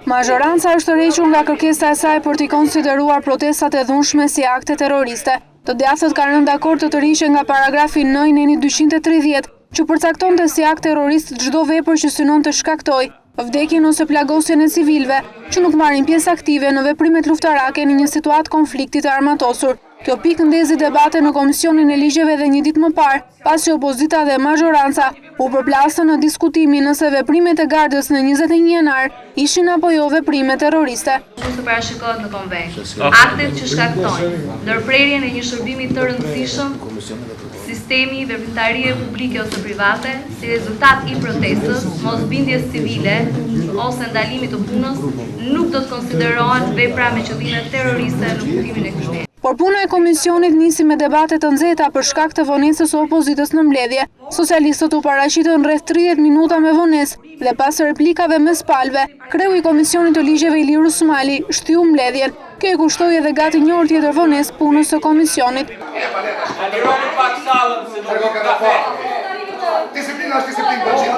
Mazhoranca është tërhequr nga kërkesa e saj për t'i konsideruar protestat e dhunshme si akte terroriste. Të djathtë kanë rënë dakord të tërhiqen nga paragrafi 9 neni 230, që përcaktonte si akt terrorist çdo vepër që synon të shkaktojë vdekjen ose plagosjen e civilëve që nuk marrin pjesë aktive në veprimet luftarake në një situatë konflikti të armatosur. Kjo pikë ndezi debate në Komisionin e Ligjeve dhe një ditë më parë, pasi opozita dhe mazhoranca u përplasën në diskutimin nëse veprimet e Gardës në 21 janar ishin apo jo veprime terroriste. Të parashikohet në konvent. Aktet që shkaktojnë ndërprerjen e një shërbimi të rëndësishëm, sistemi veprimtarie publike ose private, si rezultat i protestës, mosbindjes civile ose ndalimit të punës, nuk do të konsiderohen vepra me qëllime terroriste në kuptimin e këtij. Por puna e komisionit nisi me debate të nxehta për shkak të vonesës së opozitës në mbledhje. Socialistët u paraqitën rreth 30 minuta me vonesë dhe pas replikave mes palëve, kreu i Komisionit të Ligjeve Ilir Usmali shtyu mbledhjen. Kjo i kushtoi edhe gati një orë tjetër vonesë punës së komisionit. Disiplina është disiplinë.